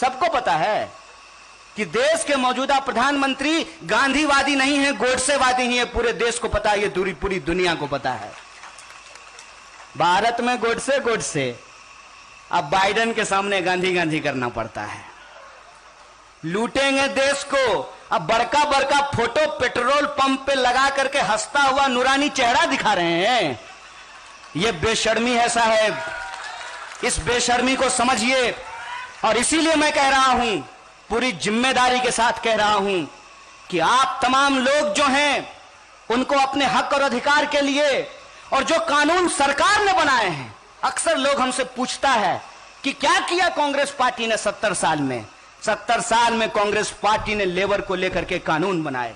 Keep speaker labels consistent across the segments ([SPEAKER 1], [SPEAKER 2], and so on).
[SPEAKER 1] सबको पता है कि देश के मौजूदा प्रधानमंत्री गांधीवादी नहीं है, गोडसेवादी ही है। पूरे देश को पता है, ये पूरी दुनिया को पता है। भारत में गोडसे, अब बाइडेन के सामने गांधी करना पड़ता है। लूटेंगे देश को। अब बड़का बड़का फोटो पेट्रोल पंप पे लगा करके हंसता हुआ नूरानी चेहरा दिखा रहे हैं। ये बेशर्मी है साहब, इस बेशर्मी को समझिए। और इसीलिए मैं कह रहा हूं, पूरी जिम्मेदारी के साथ कह रहा हूं कि आप तमाम लोग जो हैं उनको अपने हक और अधिकार के लिए, और जो कानून सरकार ने बनाए हैं, अक्सर लोग हमसे पूछता है कि क्या किया कांग्रेस पार्टी ने 70 साल में। 70 साल में कांग्रेस पार्टी ने लेबर को लेकर के कानून बनाए,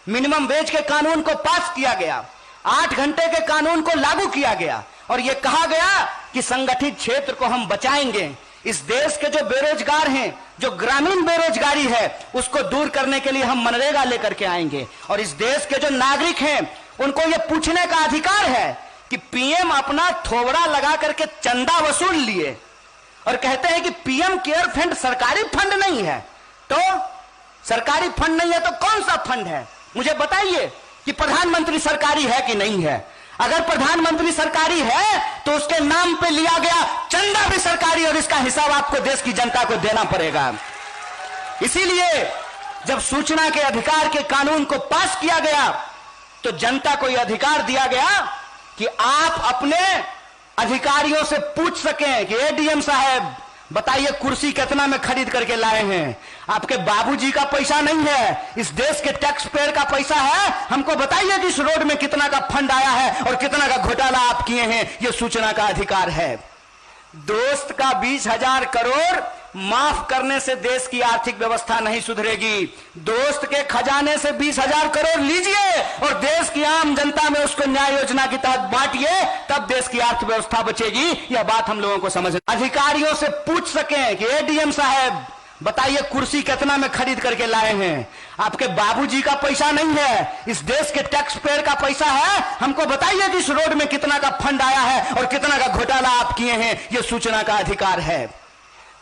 [SPEAKER 1] मिनिमम वेज के कानून को पास किया गया, 8 घंटे के कानून को लागू किया गया, और यह कहा गया कि संगठित क्षेत्र को हम बचाएंगे। इस देश के जो बेरोजगार हैं, जो ग्रामीण बेरोजगारी है, उसको दूर करने के लिए हम मनरेगा लेकर के आएंगे। और इस देश के जो नागरिक हैं उनको यह पूछने का अधिकार है कि पीएम अपना थोबड़ा लगा करके चंदा वसूल लिए और कहते हैं कि पीएम केयर फंड सरकारी फंड नहीं है। तो सरकारी फंड नहीं है तो कौन सा फंड है? मुझे बताइए कि प्रधानमंत्री सरकारी है कि नहीं है। अगर प्रधानमंत्री सरकारी है तो उसके नाम पे लिया गया चंदा भी सरकारी, और इसका हिसाब आपको देश की जनता को देना पड़ेगा। इसीलिए जब सूचना के अधिकार के कानून को पास किया गया तो जनता को यह अधिकार दिया गया कि आप अपने अधिकारियों से पूछ सकें कि एडीएम साहब बताइए कुर्सी कितना में खरीद करके लाए हैं? आपके बाबूजी का पैसा नहीं है, इस देश के टैक्स पेयर का पैसा है। हमको बताइए कि इस रोड में कितना का फंड आया है और कितना का घोटाला आप किए हैं। यह सूचना का अधिकार है। दोस्त का 20,000 करोड़ माफ करने से देश की आर्थिक व्यवस्था नहीं सुधरेगी। दोस्त के खजाने से 20,000 करोड़ लीजिए और देश की आम जनता में उसको न्याय योजना के तहत बांटिए, तब देश की अर्थव्यवस्था बचेगी। यह बात हम लोगों को समझना। अधिकारियों से पूछ सकें कि एडीएम साहब बताइए कुर्सी कितना में खरीद करके लाए हैं? आपके बाबूजी का पैसा नहीं है, इस देश के टैक्स पेयर का पैसा है। हमको बताइए कि इस रोड में कितना का फंड आया है और कितना का घोटाला आप किए हैं। यह सूचना का अधिकार है।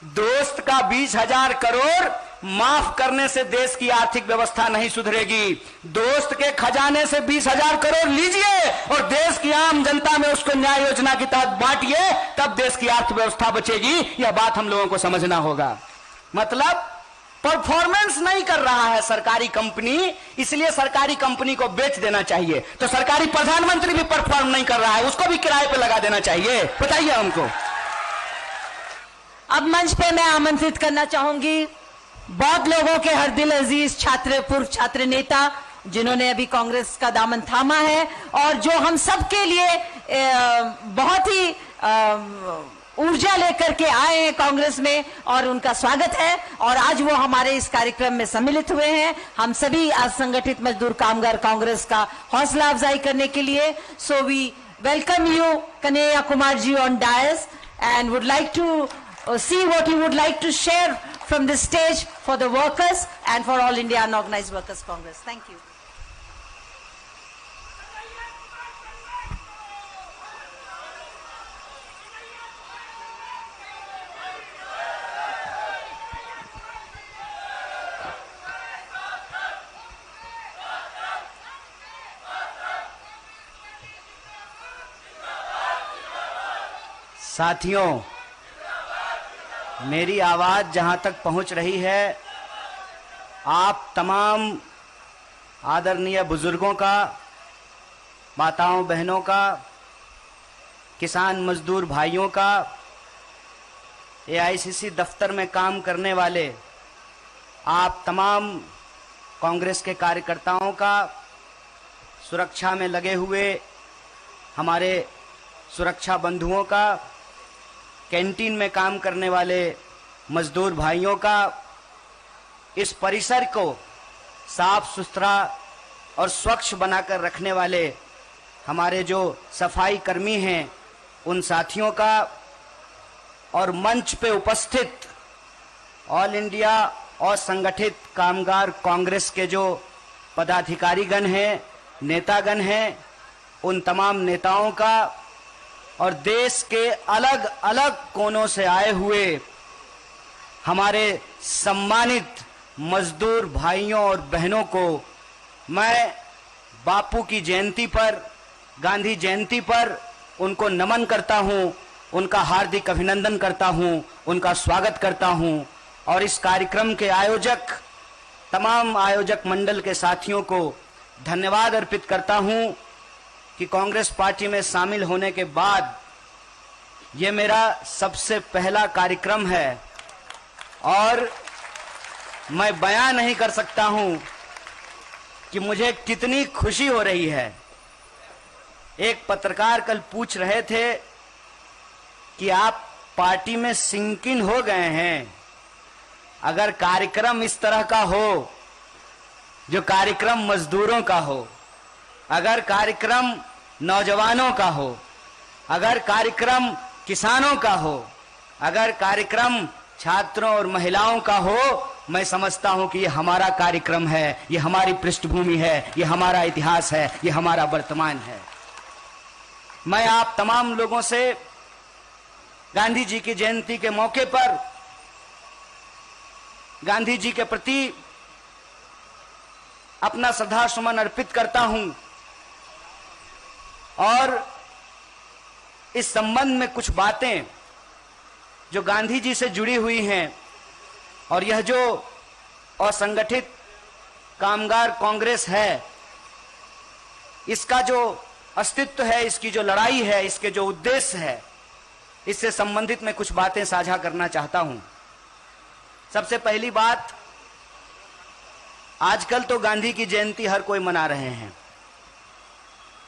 [SPEAKER 1] दोस्त का 20,000 करोड़ माफ करने से देश की आर्थिक व्यवस्था नहीं सुधरेगी। दोस्त के खजाने से 20,000 करोड़ लीजिए और देश की आम जनता में उसको न्याय योजना के तहत बांटिए, तब देश की अर्थव्यवस्था बचेगी। यह बात हम लोगों को समझना होगा। मतलब परफॉर्मेंस नहीं कर रहा है सरकारी कंपनी, इसलिए सरकारी कंपनी को बेच देना चाहिए। तो सरकारी प्रधानमंत्री भी परफॉर्म नहीं कर रहा है, उसको भी किराए पे लगा देना चाहिए। बताइए हमको।
[SPEAKER 2] अब मंच पे मैं आमंत्रित करना चाहूंगी बहुत लोगों के हर दिल अजीज छात्र, पूर्व छात्र नेता जिन्होंने अभी कांग्रेस का दामन थामा है और जो हम सबके लिए बहुत ही ऊर्जा लेकर के आए हैं कांग्रेस में, और उनका स्वागत है। और आज वो हमारे इस कार्यक्रम में सम्मिलित हुए हैं। हम सभी आज संगठित मजदूर कामगार कांग्रेस का हौसला अफजाई करने के लिए। So we welcome you Kanhaiya Kumar ji on dais and would like to see what you would like to share from this stage for the workers and for All India Unorganized Workers Congress. Thank you.
[SPEAKER 1] साथियों, मेरी आवाज जहां तक पहुंच रही है, आप तमाम आदरणीय बुजुर्गों का, माताओं बहनों का, किसान मजदूर भाइयों का, एआईसीसी दफ्तर में काम करने वाले आप तमाम कांग्रेस के कार्यकर्ताओं का, सुरक्षा में लगे हुए हमारे सुरक्षा बंधुओं का, कैंटीन में काम करने वाले मजदूर भाइयों का, इस परिसर को साफ सुथरा और स्वच्छ बनाकर रखने वाले हमारे जो सफाई कर्मी हैं, उन साथियों का, और मंच पे उपस्थित ऑल इंडिया और संगठित कामगार कांग्रेस के जो पदाधिकारीगण हैं, नेतागण हैं, उन तमाम नेताओं का, और देश के अलग अलग कोनों से आए हुए हमारे सम्मानित मजदूर भाइयों और बहनों को मैं बापू की जयंती पर, गांधी जयंती पर उनको नमन करता हूं, उनका हार्दिक अभिनंदन करता हूं, उनका स्वागत करता हूं और इस कार्यक्रम के आयोजक, तमाम आयोजक मंडल के साथियों को धन्यवाद अर्पित करता हूं कि कांग्रेस पार्टी में शामिल होने के बाद ये मेरा सबसे पहला कार्यक्रम है और मैं बयां नहीं कर सकता हूं कि मुझे कितनी खुशी हो रही है। एक पत्रकार कल पूछ रहे थे कि आप पार्टी में सिंक इन हो गए हैं। अगर कार्यक्रम इस तरह का हो, जो कार्यक्रम मजदूरों का हो, अगर कार्यक्रम नौजवानों का हो, अगर कार्यक्रम किसानों का हो, अगर कार्यक्रम छात्रों और महिलाओं का हो, मैं समझता हूं कि ये हमारा कार्यक्रम है, ये हमारी पृष्ठभूमि है, ये हमारा इतिहास है, ये हमारा वर्तमान है। मैं आप तमाम लोगों से गांधी जी की जयंती के मौके पर गांधी जी के प्रति अपना श्रद्धा सुमन अर्पित करता हूं और इस संबंध में कुछ बातें जो गांधी जी से जुड़ी हुई हैं और यह जो असंगठित कामगार कांग्रेस है, इसका जो अस्तित्व है, इसकी जो लड़ाई है, इसके जो उद्देश्य है, इससे संबंधित मैं कुछ बातें साझा करना चाहता हूं। सबसे पहली बात, आजकल तो गांधी की जयंती हर कोई मना रहे हैं।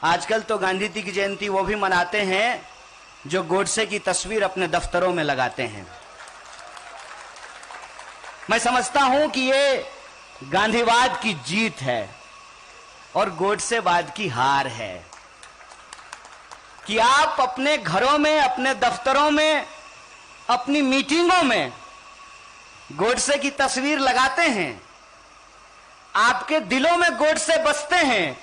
[SPEAKER 1] आजकल तो गांधी जी की जयंती वो भी मनाते हैं जो गोडसे की तस्वीर अपने दफ्तरों में लगाते हैं। मैं समझता हूं कि ये गांधीवाद की जीत है और गोडसेवाद की हार है कि आप अपने घरों में, अपने दफ्तरों में, अपनी मीटिंगों में गोडसे की तस्वीर लगाते हैं। आपके दिलों में गोडसे बसते हैं,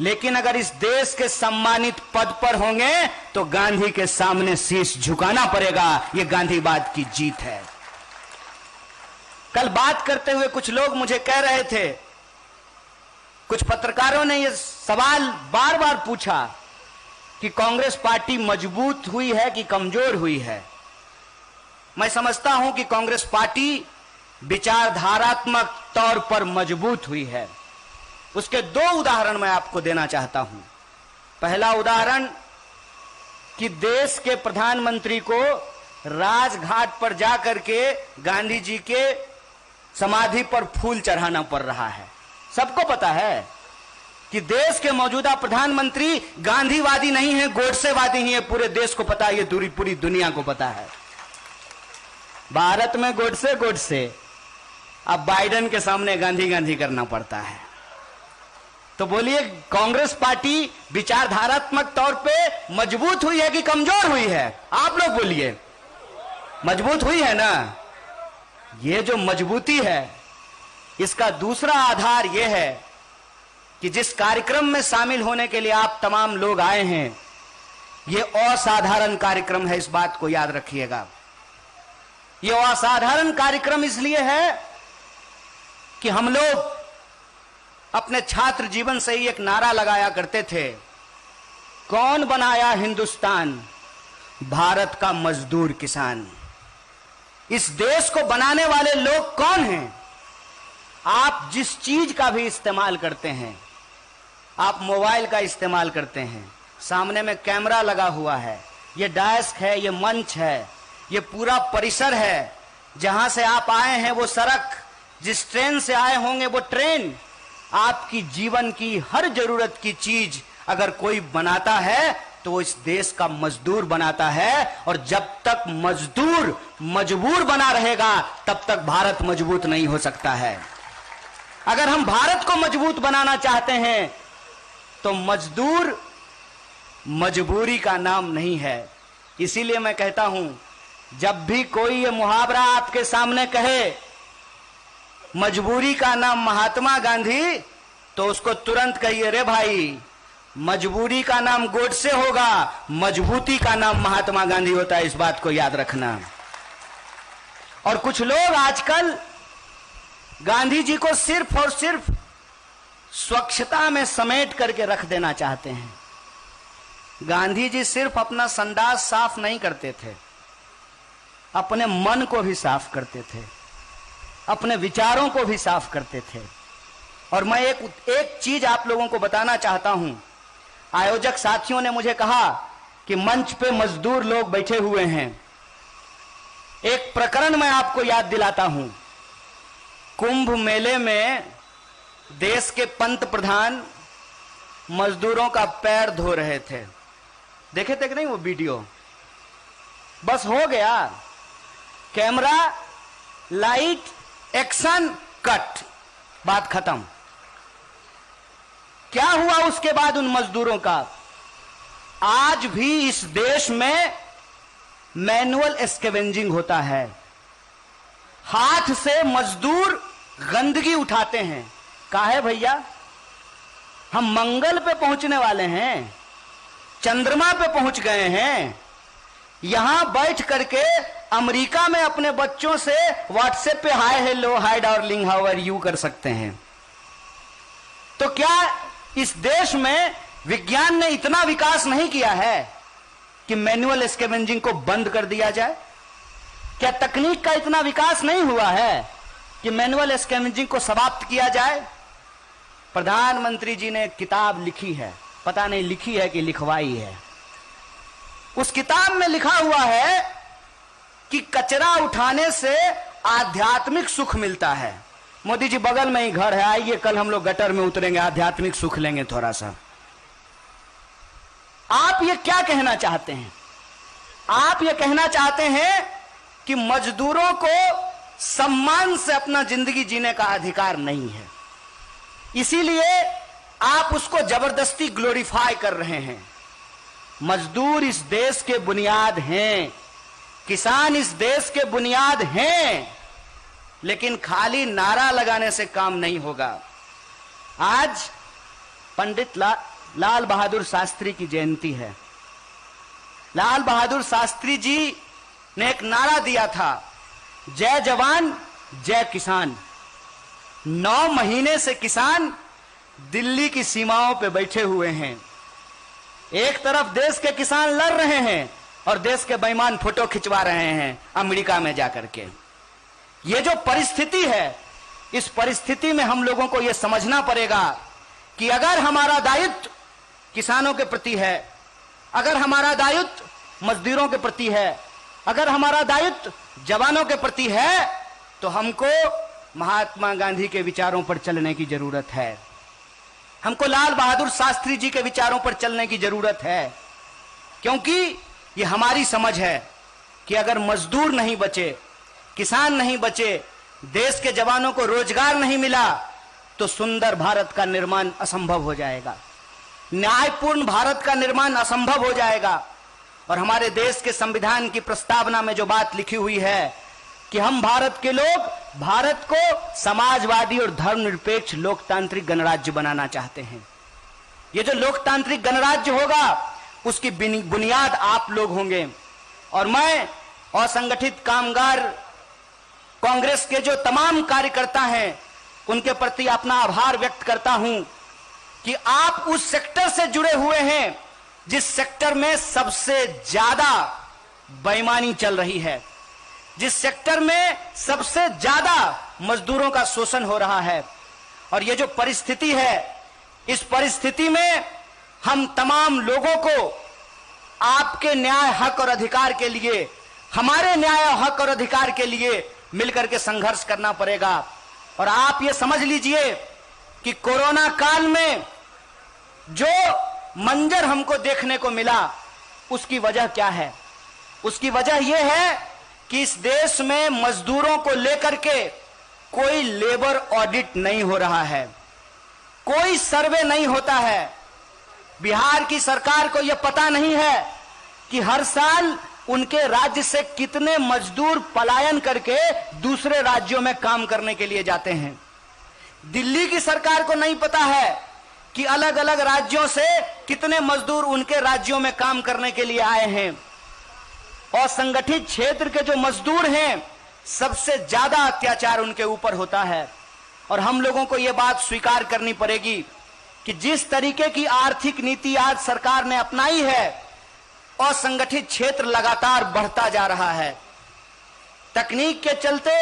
[SPEAKER 1] लेकिन अगर इस देश के सम्मानित पद पर होंगे तो गांधी के सामने शीश झुकाना पड़ेगा। यह गांधीवाद की जीत है। कल बात करते हुए कुछ लोग मुझे कह रहे थे, कुछ पत्रकारों ने यह सवाल बार बार पूछा कि कांग्रेस पार्टी मजबूत हुई है कि कमजोर हुई है। मैं समझता हूं कि कांग्रेस पार्टी विचारधारात्मक तौर पर मजबूत हुई है। उसके दो उदाहरण मैं आपको देना चाहता हूं। पहला उदाहरण कि देश के प्रधानमंत्री को राजघाट पर जाकर के गांधी जी के समाधि पर फूल चढ़ाना पड़ रहा है। सबको पता है कि देश के मौजूदा प्रधानमंत्री गांधीवादी नहीं है, गोडसेवादी ही है। पूरे देश को पता है, ये पूरी दुनिया को पता है। भारत में गोडसे गोडसे, अब बाइडेन के सामने गांधी गांधी करना पड़ता है। तो बोलिए, कांग्रेस पार्टी विचारधारात्मक तौर पे मजबूत हुई है कि कमजोर हुई है? आप लोग बोलिए। मजबूत हुई है ना। ये जो मजबूती है, इसका दूसरा आधार यह है कि जिस कार्यक्रम में शामिल होने के लिए आप तमाम लोग आए हैं, यह असाधारण कार्यक्रम है। इस बात को याद रखिएगा। यह असाधारण कार्यक्रम इसलिए है कि हम लोग अपने छात्र जीवन से ही एक नारा लगाया करते थे, कौन बनाया हिंदुस्तान? भारत का मजदूर किसान। इस देश को बनाने वाले लोग कौन हैं? आप जिस चीज का भी इस्तेमाल करते हैं, आप मोबाइल का इस्तेमाल करते हैं, सामने में कैमरा लगा हुआ है, ये डेस्क है, ये मंच है, ये पूरा परिसर है। जहां से आप आए हैं वो सड़क, जिस ट्रेन से आए होंगे वो ट्रेन, आपकी जीवन की हर जरूरत की चीज अगर कोई बनाता है तो वो इस देश का मजदूर बनाता है। और जब तक मजदूर मजबूर बना रहेगा तब तक भारत मजबूत नहीं हो सकता है। अगर हम भारत को मजबूत बनाना चाहते हैं तो मजदूर मजबूरी का नाम नहीं है। इसीलिए मैं कहता हूं, जब भी कोई ये मुहावरा आपके सामने कहे मजबूरी का नाम महात्मा गांधी, तो उसको तुरंत कहिए, रे भाई, मजबूरी का नाम गोडसे होगा, मजबूती का नाम महात्मा गांधी होता है। इस बात को याद रखना। और कुछ लोग आजकल गांधी जी को सिर्फ और सिर्फ स्वच्छता में समेट करके रख देना चाहते हैं। गांधी जी सिर्फ अपना संडास साफ नहीं करते थे, अपने मन को भी साफ करते थे, अपने विचारों को भी साफ करते थे। और मैं एक चीज आप लोगों को बताना चाहता हूं। आयोजक साथियों ने मुझे कहा कि मंच पे मजदूर लोग बैठे हुए हैं। एक प्रकरण मैं आपको याद दिलाता हूं। कुंभ मेले में देश के पंत प्रधान मजदूरों का पैर धो रहे थे। देखे थे कि नहीं वो वीडियो? बस हो गया, कैमरा, लाइट, एक्शन, कट, बात खत्म। क्या हुआ उसके बाद उन मजदूरों का? आज भी इस देश में मैनुअल स्कैवेंजिंग होता है। हाथ से मजदूर गंदगी उठाते हैं। काहे भैया? हम मंगल पे पहुंचने वाले हैं, चंद्रमा पे पहुंच गए हैं। यहां बैठ करके अमेरिका में अपने बच्चों से व्हाट्सएप पे hi hello hi darling how are you कर सकते हैं। तो क्या इस देश में विज्ञान ने इतना विकास नहीं किया है कि मैनुअल स्कैवेंजिंग को बंद कर दिया जाए? क्या तकनीक का इतना विकास नहीं हुआ है कि मैनुअल स्कैवेंजिंग को समाप्त किया जाए? प्रधानमंत्री जी ने एक किताब लिखी है, पता नहीं लिखी है कि लिखवाई है। उस किताब में लिखा हुआ है कि कचरा उठाने से आध्यात्मिक सुख मिलता है। मोदी जी बगल में ही घर है, आइए कल हम लोग गटर में उतरेंगे, आध्यात्मिक सुख लेंगे थोड़ा सा। आप ये क्या कहना चाहते हैं? आप ये कहना चाहते हैं कि मजदूरों को सम्मान से अपना जिंदगी जीने का अधिकार नहीं है, इसीलिए आप उसको जबरदस्ती ग्लोरीफाई कर रहे हैं। मजदूर इस देश के बुनियाद हैं, किसान इस देश के बुनियाद हैं, लेकिन खाली नारा लगाने से काम नहीं होगा। आज पंडित लाल बहादुर शास्त्री की जयंती है। लाल बहादुर शास्त्री जी ने एक नारा दिया था, जय जवान जय किसान। 9 महीने से किसान दिल्ली की सीमाओं पे बैठे हुए हैं। एक तरफ देश के किसान लड़ रहे हैं और देश के बेईमान फोटो खिंचवा रहे हैं अमेरिका में जाकर के। ये जो परिस्थिति है, इस परिस्थिति में हम लोगों को यह समझना पड़ेगा कि अगर हमारा दायित्व किसानों के प्रति है, अगर हमारा दायित्व मजदूरों के प्रति है, अगर हमारा दायित्व जवानों के प्रति है, तो हमको महात्मा गांधी के विचारों पर चलने की जरूरत है। हमको लाल बहादुर शास्त्री जी के विचारों पर चलने की जरूरत है, क्योंकि ये हमारी समझ है कि अगर मजदूर नहीं बचे, किसान नहीं बचे, देश के जवानों को रोजगार नहीं मिला, तो सुंदर भारत का निर्माण असंभव हो जाएगा, न्यायपूर्ण भारत का निर्माण असंभव हो जाएगा। और हमारे देश के संविधान की प्रस्तावना में जो बात लिखी हुई है कि हम भारत के लोग भारत को समाजवादी और धर्मनिरपेक्ष लोकतांत्रिक गणराज्य बनाना चाहते हैं। ये जो लोकतांत्रिक गणराज्य होगा, उसकी बुनियाद आप लोग होंगे। और मैं असंगठित कामगार कांग्रेस के जो तमाम कार्यकर्ता हैं, उनके प्रति अपना आभार व्यक्त करता हूं कि आप उस सेक्टर से जुड़े हुए हैं जिस सेक्टर में सबसे ज्यादा बेईमानी चल रही है, जिस सेक्टर में सबसे ज्यादा मजदूरों का शोषण हो रहा है। और ये जो परिस्थिति है, इस परिस्थिति में हम तमाम लोगों को आपके न्याय, हक और अधिकार के लिए, हमारे न्याय, हक और अधिकार के लिए मिलकर के संघर्ष करना पड़ेगा। और आप ये समझ लीजिए कि कोरोना काल में जो मंजर हमको देखने को मिला, उसकी वजह क्या है? उसकी वजह यह है कि इस देश में मजदूरों को लेकर के कोई लेबर ऑडिट नहीं हो रहा है, कोई सर्वे नहीं होता है। बिहार की सरकार को यह पता नहीं है कि हर साल उनके राज्य से कितने मजदूर पलायन करके दूसरे राज्यों में काम करने के लिए जाते हैं। दिल्ली की सरकार को नहीं पता है कि अलग अलग राज्यों से कितने मजदूर उनके राज्यों में काम करने के लिए आए हैं। और संगठित क्षेत्र के जो मजदूर हैं, सबसे ज्यादा अत्याचार उनके ऊपर होता है। और हम लोगों को यह बात स्वीकार करनी पड़ेगी कि जिस तरीके की आर्थिक नीति आज सरकार ने अपनाई है, असंगठित क्षेत्र लगातार बढ़ता जा रहा है। तकनीक के चलते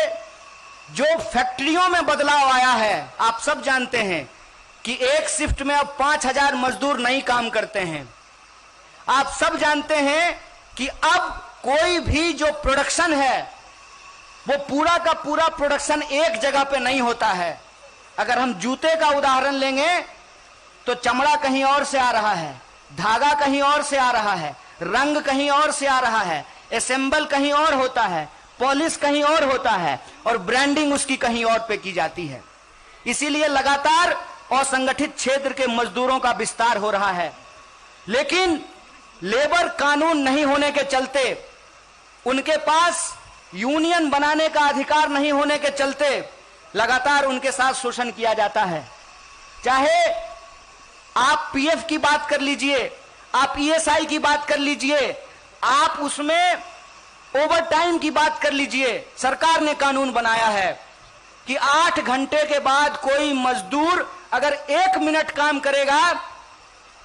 [SPEAKER 1] जो फैक्ट्रियों में बदलाव आया है, आप सब जानते हैं कि एक शिफ्ट में अब 5000 मजदूर नहीं काम करते हैं। आप सब जानते हैं कि अब कोई भी जो प्रोडक्शन है वो पूरा का पूरा प्रोडक्शन एक जगह पे नहीं होता है। अगर हम जूते का उदाहरण लेंगे तो चमड़ा कहीं और से आ रहा है, धागा कहीं और से आ रहा है, रंग कहीं और से आ रहा है, असेंबल कहीं और होता है, पॉलिश कहीं और होता है और ब्रांडिंग उसकी कहीं और पे की जाती है। इसीलिए लगातार असंगठित क्षेत्र के मजदूरों का विस्तार हो रहा है। लेकिन लेबर कानून नहीं होने के चलते, उनके पास यूनियन बनाने का अधिकार नहीं होने के चलते लगातार उनके साथ शोषण किया जाता है। चाहे आप पीएफ की बात कर लीजिए, आप ईएसआई की बात कर लीजिए, आप उसमें ओवर टाइम की बात कर लीजिए। सरकार ने कानून बनाया है कि 8 घंटे के बाद कोई मजदूर अगर 1 मिनट काम करेगा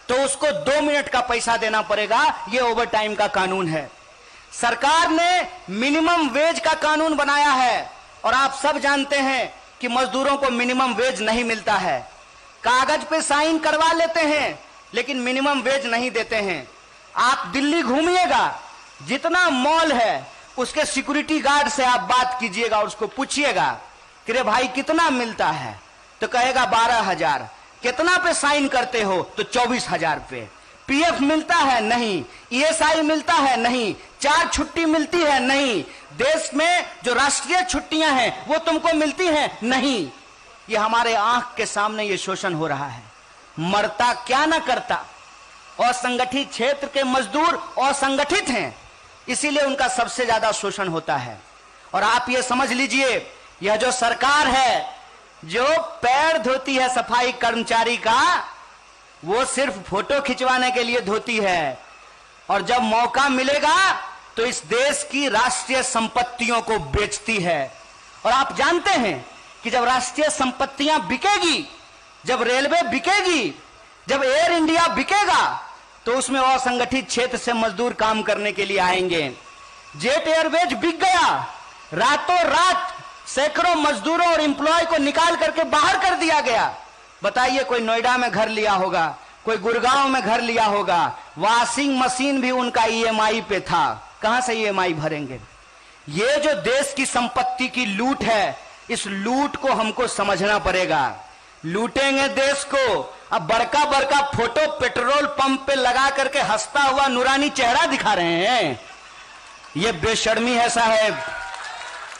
[SPEAKER 1] तो उसको 2 मिनट का पैसा देना पड़ेगा। यह ओवर टाइम का कानून है। सरकार ने मिनिमम वेज का कानून बनाया है और आप सब जानते हैं कि मजदूरों को मिनिमम वेज नहीं मिलता है। कागज पे साइन करवा लेते हैं लेकिन मिनिमम वेज नहीं देते हैं। आप दिल्ली घूमिएगा, जितना मॉल है उसके सिक्योरिटी गार्ड से आप बात कीजिएगा, उसको पूछिएगा कि रे भाई कितना मिलता है, तो कहेगा 12,000। कितना पे साइन करते हो, तो 24,000 पे। पीएफ मिलता है? नहीं। ईएसआई मिलता है? नहीं। 4 छुट्टी मिलती है? नहीं। देश में जो राष्ट्रीय छुट्टियां हैं वो तुमको मिलती हैं? नहीं। ये हमारे आंख के सामने ये शोषण हो रहा है। मरता क्या ना करता। असंगठित क्षेत्र के मजदूर असंगठित हैं, इसीलिए उनका सबसे ज्यादा शोषण होता है। और आप ये समझ लीजिए, यह जो सरकार है जो पैर धोती है सफाई कर्मचारी का, वो सिर्फ फोटो खिंचवाने के लिए धोती है और जब मौका मिलेगा तो इस देश की राष्ट्रीय संपत्तियों को बेचती है। और आप जानते हैं कि जब राष्ट्रीय संपत्तियां बिकेगी, जब रेलवे बिकेगी, जब एयर इंडिया बिकेगा, तो उसमें असंगठित क्षेत्र से मजदूर काम करने के लिए आएंगे। जेट एयरवेज बिक गया, रातों रात सैकड़ों मजदूरों और एम्प्लॉय को निकाल करके बाहर कर दिया गया। बताइए, कोई नोएडा में घर लिया होगा, कोई गुड़गांव में घर लिया होगा, वॉशिंग मशीन भी उनका ईएमआई पे था, कहां से ईएमआई भरेंगे? ये जो देश की संपत्ति की लूट है, इस लूट को हमको समझना पड़ेगा। लूटेंगे देश को। अब बड़का बड़का फोटो पेट्रोल पंप पे लगा करके हंसता हुआ नूरानी चेहरा दिखा रहे हैं। ये बेशर्मी है साहब,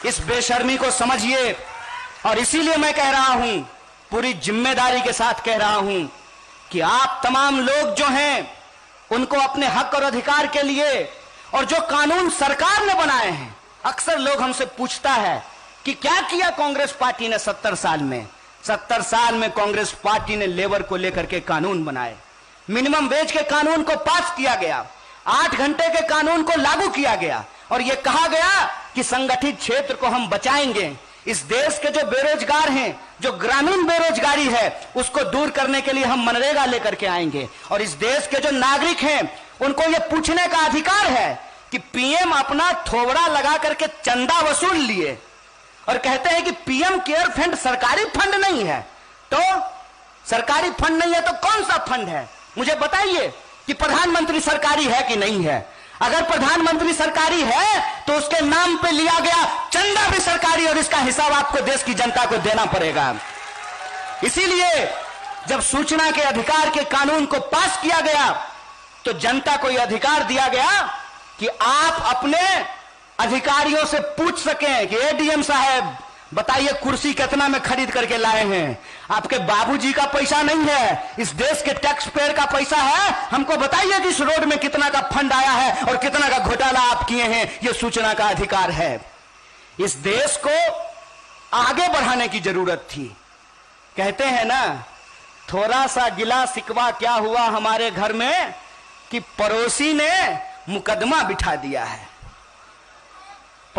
[SPEAKER 1] इस बेशर्मी को समझिए। और इसीलिए मैं कह रहा हूं, पूरी जिम्मेदारी के साथ कह रहा हूं कि आप तमाम लोग जो हैं उनको अपने हक और अधिकार के लिए, और जो कानून सरकार ने बनाए हैं, अक्सर लोग हमसे पूछता है कि क्या किया कांग्रेस पार्टी ने 70 साल में। 70 साल में कांग्रेस पार्टी ने लेबर को लेकर के कानून बनाए, मिनिमम वेज के कानून को पास किया गया, 8 घंटे के कानून को लागू किया गया और यह कहा गया कि संगठित क्षेत्र को हम बचाएंगे। इस देश के जो बेरोजगार हैं, जो ग्रामीण बेरोजगारी है, उसको दूर करने के लिए हम मनरेगा लेकर के आएंगे। और इस देश के जो नागरिक हैं उनको यह पूछने का अधिकार है कि पीएम अपना थोबड़ा लगा करके चंदा वसूल लिए और कहते हैं कि पीएम केयर फंड सरकारी फंड नहीं है। तो सरकारी फंड नहीं है तो कौन सा फंड है? मुझे बताइए कि प्रधानमंत्री सरकारी है कि नहीं है। अगर प्रधानमंत्री सरकारी है तो उसके नाम पे लिया गया चंदा भी सरकारी, और इसका हिसाब आपको देश की जनता को देना पड़ेगा। इसीलिए जब सूचना के अधिकार के कानून को पास किया गया तो जनता को यह अधिकार दिया गया कि आप अपने अधिकारियों से पूछ सकें कि एडीएम साहब बताइए कुर्सी कितना में खरीद करके लाए हैं? आपके बाबूजी का पैसा नहीं है, इस देश के टैक्स पेयर का पैसा है। हमको बताइए कि इस रोड में कितना का फंड आया है और कितना का घोटाला आप किए हैं। यह सूचना का अधिकार है। इस देश को आगे बढ़ाने की जरूरत थी। कहते हैं ना, थोड़ा सा गिला शिकवा क्या हुआ हमारे घर में कि पड़ोसी ने मुकदमा बिठा दिया है।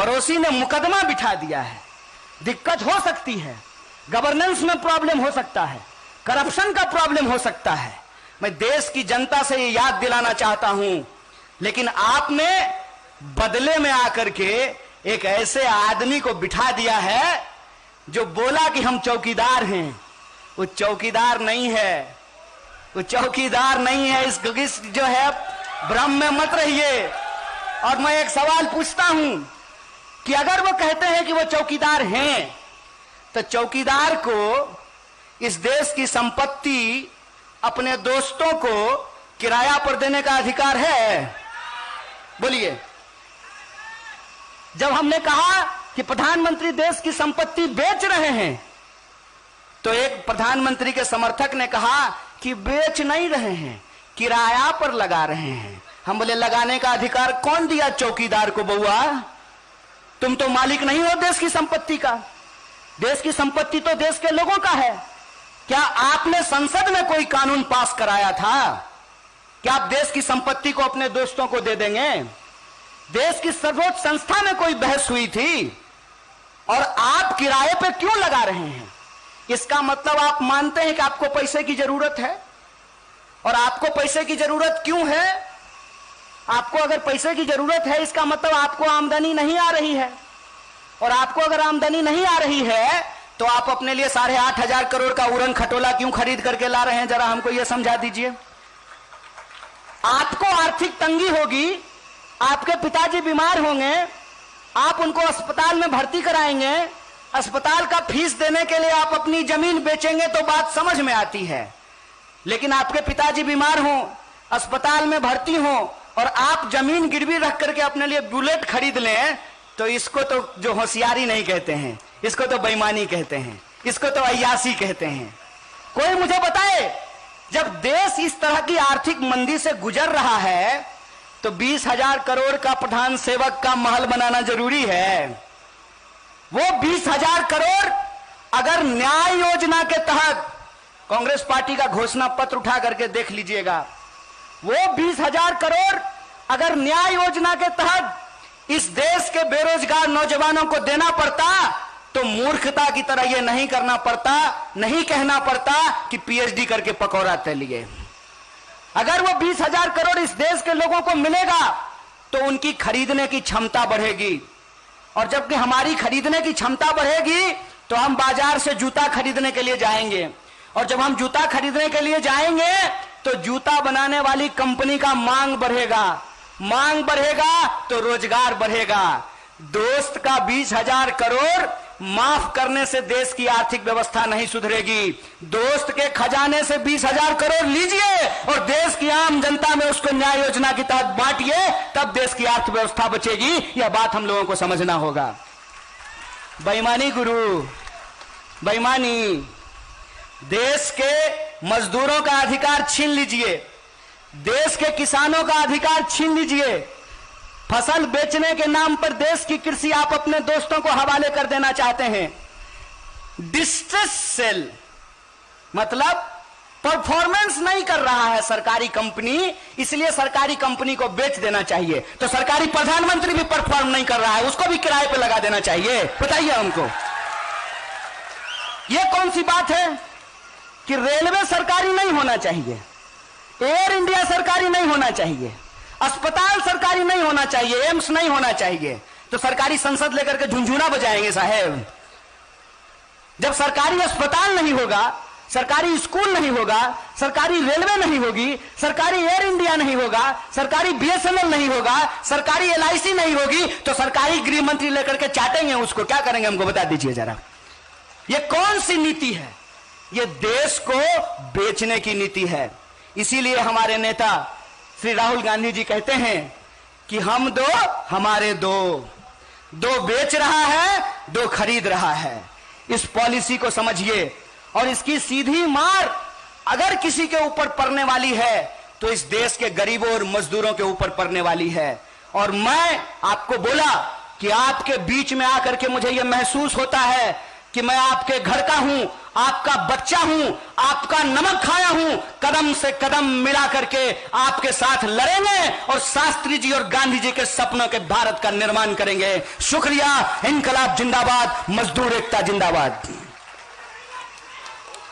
[SPEAKER 1] पड़ोसी ने मुकदमा बिठा दिया है, दिक्कत हो सकती है, गवर्नेंस में प्रॉब्लम हो सकता है, करप्शन का प्रॉब्लम हो सकता है। मैं देश की जनता से ये याद दिलाना चाहता हूं, लेकिन आपने बदले में आकर के एक ऐसे आदमी को बिठा दिया है जो बोला कि हम चौकीदार हैं। वो चौकीदार नहीं है, वो चौकीदार नहीं है। इस जो है भ्रम में मत रहिए। और मैं एक सवाल पूछता हूं कि अगर वो कहते हैं कि वो चौकीदार हैं, तो चौकीदार को इस देश की संपत्ति अपने दोस्तों को किराया पर देने का अधिकार है? बोलिए। जब हमने कहा कि प्रधानमंत्री देश की संपत्ति बेच रहे हैं, तो एक प्रधानमंत्री के समर्थक ने कहा कि बेच नहीं रहे हैं, किराया पर लगा रहे हैं। हम बोले लगाने का अधिकार कौन दिया चौकीदार को? बउआ, तुम तो मालिक नहीं हो देश की संपत्ति का। देश की संपत्ति तो देश के लोगों का है। क्या आपने संसद में कोई कानून पास कराया था? क्या आप देश की संपत्ति को अपने दोस्तों को दे देंगे? देश की सर्वोच्च संस्था में कोई बहस हुई थी? और आप किराए पे क्यों लगा रहे हैं? इसका मतलब आप मानते हैं कि आपको पैसे की जरूरत है। और आपको पैसे की जरूरत क्यों है? आपको अगर पैसे की जरूरत है, इसका मतलब आपको आमदनी नहीं आ रही है। और आपको अगर आमदनी नहीं आ रही है, तो आप अपने लिए 8,500 करोड़ का उड़न खटोला क्यों खरीद करके ला रहे हैं? जरा हमको यह समझा दीजिए। आपको आर्थिक तंगी होगी, आपके पिताजी बीमार होंगे, आप उनको अस्पताल में भर्ती कराएंगे, अस्पताल का फीस देने के लिए आप अपनी जमीन बेचेंगे, तो बात समझ में आती है। लेकिन आपके पिताजी बीमार हों, अस्पताल में भर्ती हों, और आप जमीन गिरवी रख करके अपने लिए बुलेट खरीद लें, तो इसको तो जो होशियारी नहीं कहते हैं, इसको तो बेईमानी कहते हैं, इसको तो अय्यासी कहते हैं। कोई मुझे बताए, जब देश इस तरह की आर्थिक मंदी से गुजर रहा है, तो 20,000 करोड़ का प्रधान सेवक का महल बनाना जरूरी है? वो 20,000 करोड़ अगर न्याय योजना के तहत, कांग्रेस पार्टी का घोषणा पत्र उठा करके देख लीजिएगा, वो 20,000 करोड़ अगर न्याय योजना के तहत इस देश के बेरोजगार नौजवानों को देना पड़ता, तो मूर्खता की तरह यह नहीं करना पड़ता, नहीं कहना पड़ता कि पीएचडी करके पकौड़ा तलिए। अगर वो 20,000 करोड़ इस देश के लोगों को मिलेगा, तो उनकी खरीदने की क्षमता बढ़ेगी। और जबकि हमारी खरीदने की क्षमता बढ़ेगी, तो हम बाजार से जूता खरीदने के लिए जाएंगे। और जब हम जूता खरीदने के लिए जाएंगे, तो जूता बनाने वाली कंपनी का मांग बढ़ेगा, मांग बढ़ेगा तो रोजगार बढ़ेगा। दोस्त का 20,000 करोड़ माफ करने से देश की आर्थिक व्यवस्था नहीं सुधरेगी। दोस्त के खजाने से 20,000 करोड़ लीजिए और देश की आम जनता में उसको न्याय योजना के तहत बांटिए, तब देश की अर्थव्यवस्था बचेगी। यह बात हम लोगों को समझना होगा। बेईमानी गुरु, बेईमानी। देश के मजदूरों का अधिकार छीन लीजिए, देश के किसानों का अधिकार छीन लीजिए। फसल बेचने के नाम पर देश की कृषि आप अपने दोस्तों को हवाले कर देना चाहते हैं। डिस्ट्रेस सेल मतलब परफॉर्मेंस नहीं कर रहा है सरकारी कंपनी, इसलिए सरकारी कंपनी को बेच देना चाहिए। तो सरकारी प्रधानमंत्री भी परफॉर्म नहीं कर रहा है, उसको भी किराए पे लगा देना चाहिए। बताइए हमको, यह कौन सी बात है कि रेलवे सरकारी नहीं होना चाहिए, एयर इंडिया सरकारी नहीं होना चाहिए, अस्पताल सरकारी नहीं होना चाहिए, एम्स नहीं होना चाहिए, तो सरकारी संसद लेकर के झुनझुना बजाएंगे साहेब। जब सरकारी अस्पताल नहीं होगा, सरकारी स्कूल नहीं होगा, सरकारी रेलवे नहीं होगी, सरकारी एयर इंडिया नहीं होगा, सरकारी बीएसएनएल नहीं होगा, सरकारी एलआईसी नहीं होगी, तो सरकारी गृह मंत्री लेकर के चाटेंगे उसको। क्या करेंगे हमको बता दीजिए जरा। ये कौन सी नीति है? ये देश को बेचने की नीति है। इसीलिए हमारे नेता श्री राहुल गांधी जी कहते हैं कि हम दो हमारे दो, दो बेच रहा है, दो खरीद रहा है। इस पॉलिसी को समझिए, और इसकी सीधी मार अगर किसी के ऊपर पड़ने वाली है, तो इस देश के गरीबों और मजदूरों के ऊपर पड़ने वाली है। और मैं आपको बोला कि आपके बीच में आकर के मुझे यह महसूस होता है कि मैं आपके घर का हूं, आपका बच्चा हूं, आपका नमक खाया हूं, कदम से कदम मिला करके आपके साथ लड़ेंगे और शास्त्री जी और गांधी जी के सपनों के भारत का निर्माण करेंगे। शुक्रिया। इनकलाब जिंदाबाद, मजदूर एकता जिंदाबाद।